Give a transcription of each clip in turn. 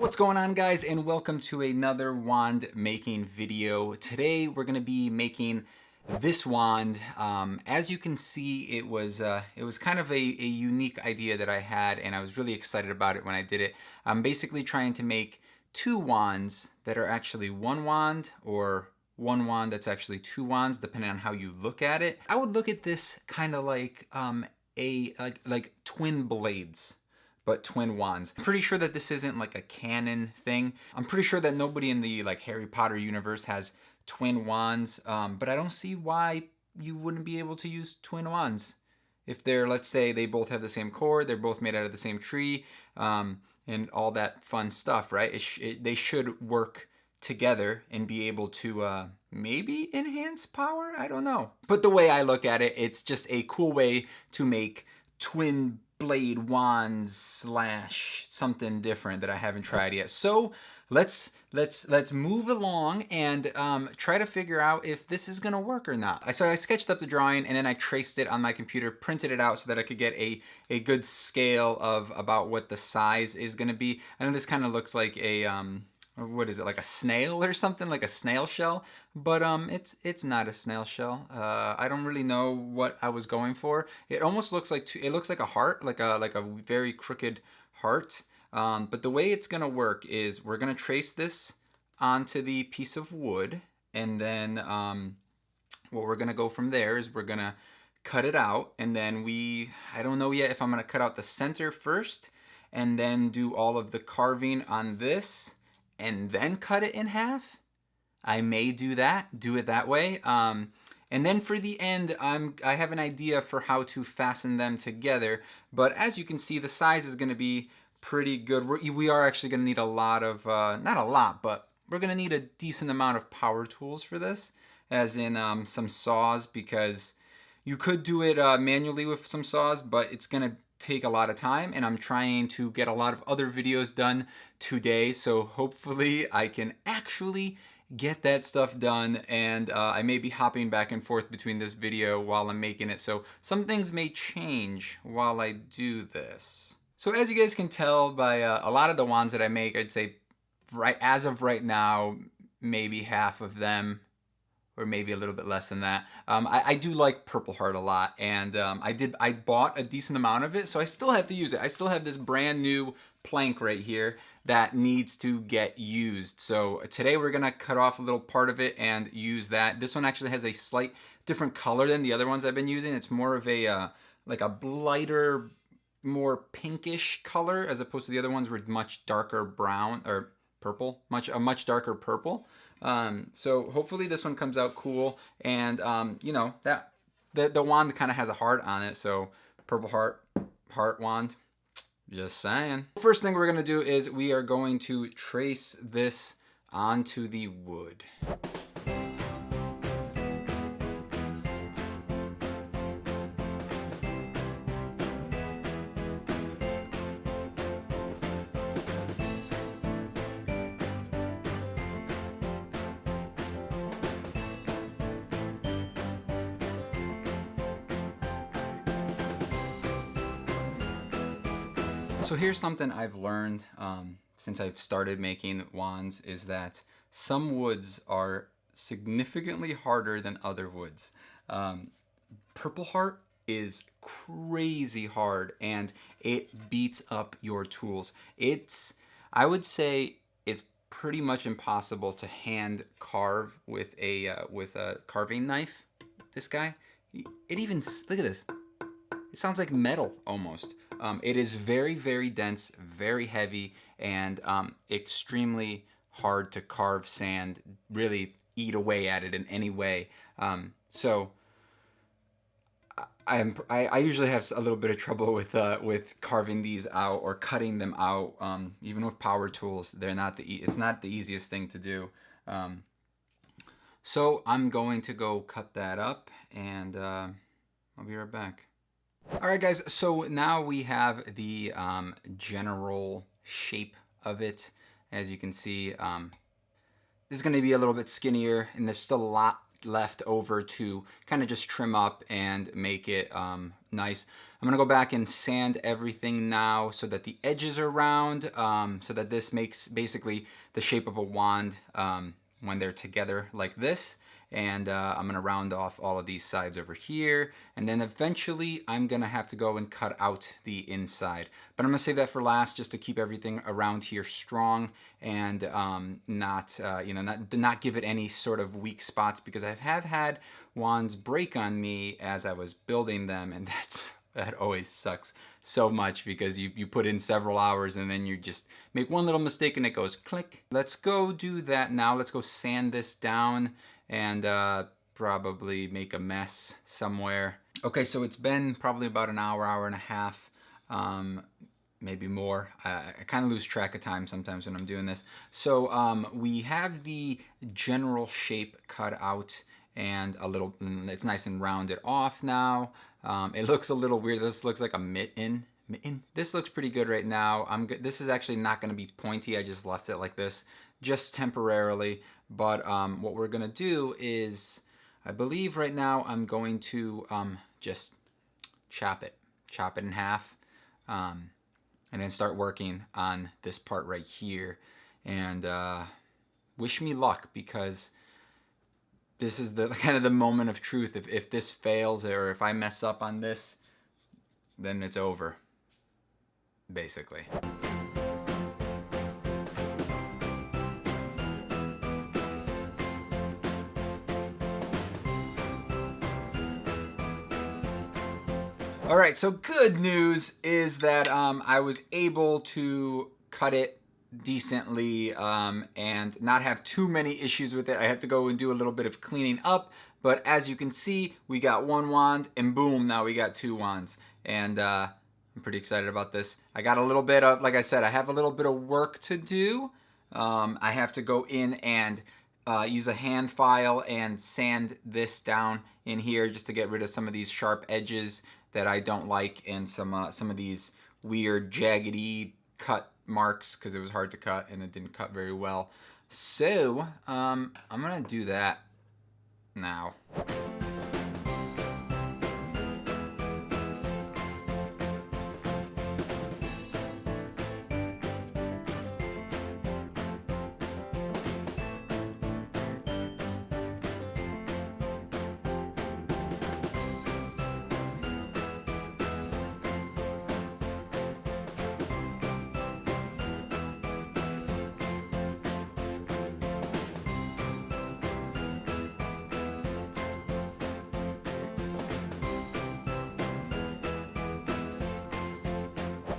What's going on, guys, and welcome to another wand making video. Today we're going to be making this wand. As you can see, it was kind of a unique idea that I had, and I was really excited about it when I did it. I'm basically trying to make two wands that are actually one wand, or one wand that's actually two wands, depending on how you look at it. I would look at this kind of like like twin blades, but twin wands. I'm pretty sure that this isn't like a canon thing. I'm pretty sure that nobody in the like Harry Potter universe has twin wands, but I don't see why you wouldn't be able to use twin wands. If they're, let's say they both have the same cord, they're both made out of the same tree, and all that fun stuff, right? They should work together and be able to maybe enhance power? I don't know. But the way I look at it, it's just a cool way to make twin blade wands slash something different that I haven't tried yet. So let's move along and try to figure out if this is gonna work or not. So I sketched up the drawing and then I traced it on my computer, printed it out so that I could get a good scale of about what the size is gonna be. I know this kind of looks like a what is it, like a snail or something, like a snail shell, but it's not a snail shell. I don't really know what I was going for. It almost looks like it looks like a heart, like a very crooked heart. But the way it's gonna work is we're gonna trace this onto the piece of wood, and then what we're gonna go from there is we're gonna cut it out, and then I don't know yet if I'm gonna cut out the center first and then do all of the carving on this and then cut it in half. I may do it that way. And then for the end, I have an idea for how to fasten them together. But as you can see, the size is gonna be pretty good. We are actually gonna need a lot of, not a lot, but we're gonna need a decent amount of power tools for this, as in some saws, because you could do it manually with some saws, but it's gonna take a lot of time, and I'm trying to get a lot of other videos done today, so hopefully I can actually get that stuff done, and I may be hopping back and forth between this video while I'm making it, so some things may change while I do this. So as you guys can tell by a lot of the wands that I make, I'd say as of right now, maybe half of them, or maybe a little bit less than that. I do like Purple Heart a lot, and I bought a decent amount of it, so I still have to use it. I still have this brand new plank right here that needs to get used. So today we're gonna cut off a little part of it and use that. This one actually has a slight different color than the other ones I've been using. It's more of a like a lighter, more pinkish color, as opposed to the other ones were much darker brown or purple, a much darker purple. So hopefully this one comes out cool, and you know, that the wand kind of has a heart on it, so Purple Heart wand, just saying. First thing we're gonna do is we are going to trace this onto the wood. So here's something I've learned since I've started making wands, is that some woods are significantly harder than other woods. Purple Heart is crazy hard, and it beats up your tools. I would say it's pretty much impossible to hand carve with a carving knife. This guy, it even, look at this. It sounds like metal almost. It is very, very dense, very heavy, and extremely hard to carve sand, really eat away at it in any way. So I usually have a little bit of trouble with carving these out or cutting them out. Even with power tools, it's not the easiest thing to do. So I'm going to go cut that up, and I'll be right back. Alright guys, so now we have the general shape of it. As you can see, this is going to be a little bit skinnier, and there's still a lot left over to kind of just trim up and make it nice. I'm gonna go back and sand everything now so that the edges are round, so that this makes basically the shape of a wand when they're together like this. And I'm gonna round off all of these sides over here, and then eventually I'm gonna have to go and cut out the inside. But I'm gonna save that for last, just to keep everything around here strong and not give it any sort of weak spots, because I have had wands break on me as I was building them, and that always sucks so much, because you put in several hours and then you just make one little mistake and it goes click. Let's go do that now. Let's go sand this down and probably make a mess somewhere. Okay, so it's been probably about an hour, hour and a half, maybe more. I kind of lose track of time sometimes when I'm doing this. So we have the general shape cut out, and it's nice and rounded off now. It looks a little weird. This looks like a mitten. This looks pretty good right now. This is actually not going to be pointy. I just left it like this just temporarily. But what we're going to do is, I believe right now I'm going to just chop it in half, and then start working on this part right here. And wish me luck, because this is the kind of the moment of truth. If this fails, or if I mess up on this, then it's over, basically. All right, so good news is that I was able to cut it decently and not have too many issues with it. I have to go and do a little bit of cleaning up, but as you can see, we got one wand, and boom, now we got two wands. And I'm pretty excited about this. I got a little bit of, like I said, I have a little bit of work to do. I have to go in and use a hand file and sand this down in here, just to get rid of some of these sharp edges that I don't like, and some of these weird jaggedy cut marks, because it was hard to cut and it didn't cut very well. So I'm gonna do that now.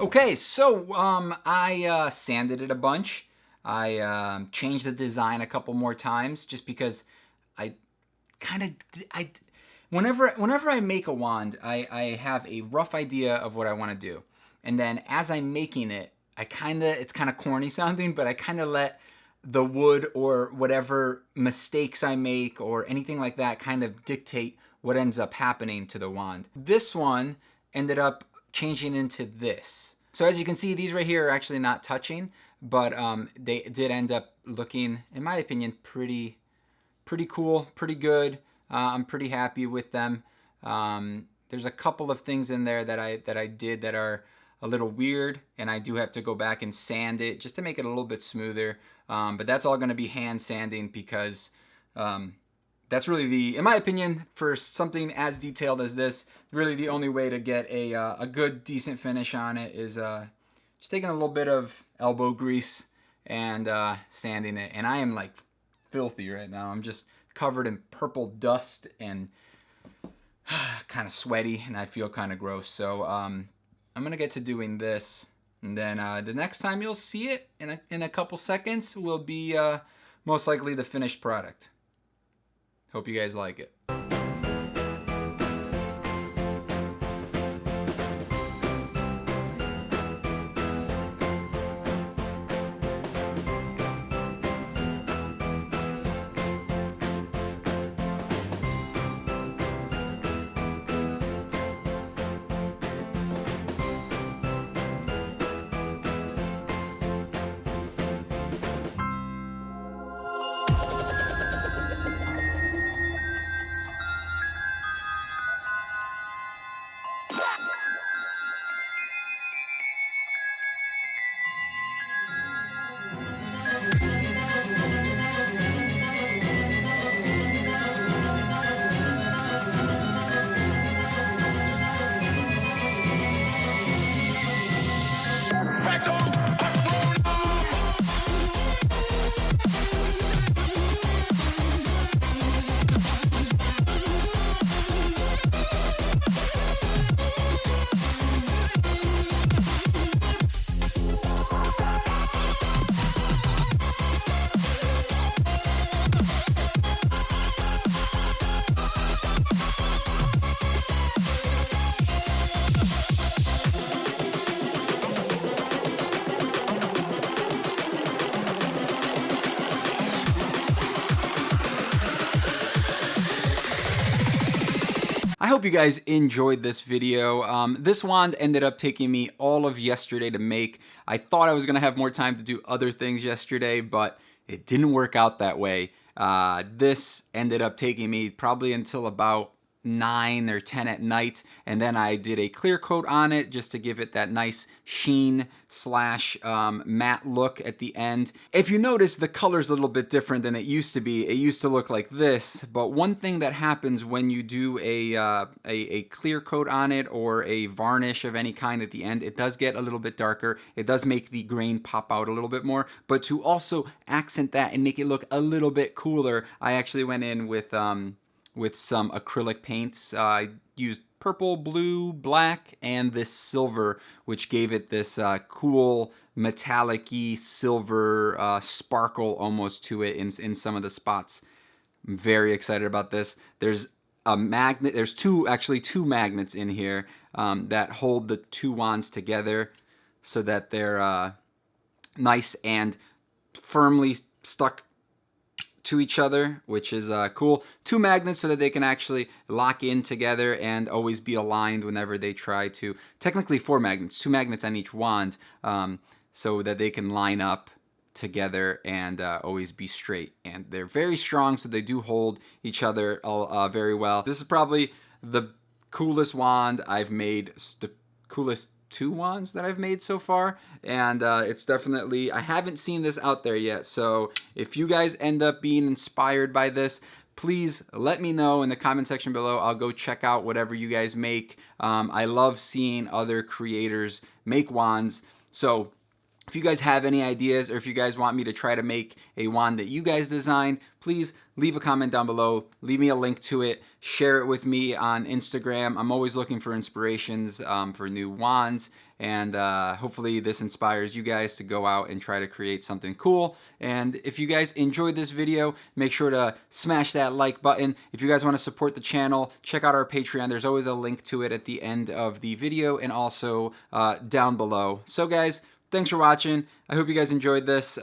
Okay, so I sanded it a bunch. I changed the design a couple more times, just because whenever I make a wand, I have a rough idea of what I want to do, and then as I'm making it, it's kind of corny sounding, but I kind of let the wood or whatever mistakes I make or anything like that kind of dictate what ends up happening to the wand. This one ended up changing into this. So as you can see, these right here are actually not touching, but they did end up looking, in my opinion, pretty cool, pretty good. I'm pretty happy with them. There's a couple of things in there that I did that are a little weird, and I do have to go back and sand it just to make it a little bit smoother. But that's all going to be hand sanding, because that's really in my opinion, for something as detailed as this, really the only way to get a good, decent finish on it is just taking a little bit of elbow grease and sanding it. And I am like filthy right now. I'm just covered in purple dust and kind of sweaty, and I feel kind of gross. So I'm gonna get to doing this, and then the next time you'll see it in a couple seconds will be most likely the finished product. Hope you guys like it. I hope you guys enjoyed this video. This wand ended up taking me all of yesterday to make. I thought I was going to have more time to do other things yesterday, but it didn't work out that way. This ended up taking me probably until about 9 or 10 at night, and then I did a clear coat on it just to give it that nice sheen slash matte look at the end. If you notice, the color's a little bit different than it used to be. It used to look like this, but one thing that happens when you do a clear coat on it or a varnish of any kind at the end, it does get a little bit darker. It does make the grain pop out a little bit more, but to also accent that and make it look a little bit cooler, I actually went in with some acrylic paints. I used purple, blue, black, and this silver, which gave it this cool metallic-y silver sparkle almost to it in some of the spots. I'm very excited about this. There's a magnet. There's actually two magnets in here that hold the two wands together so that they're nice and firmly stuck to each other, which is cool. Two magnets so that they can actually lock in together and always be aligned whenever they try to. Technically 4 magnets, 2 magnets on each wand, so that they can line up together and always be straight. And they're very strong, so they do hold each other very well. This is probably the coolest wand I've made, the coolest 2 wands that I've made so far, and it's definitely, I haven't seen this out there yet, so if you guys end up being inspired by this, please let me know in the comment section below. I'll go check out whatever you guys make. I love seeing other creators make wands, so if you guys have any ideas or if you guys want me to try to make a wand that you guys designed, please leave a comment down below. Leave me a link to it. Share it with me on Instagram. I'm always looking for inspirations for new wands. And hopefully this inspires you guys to go out and try to create something cool. And if you guys enjoyed this video, make sure to smash that like button. If you guys want to support the channel, check out our Patreon. There's always a link to it at the end of the video and also down below. So guys, thanks for watching. I hope you guys enjoyed this.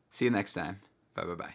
See you next time. Bye.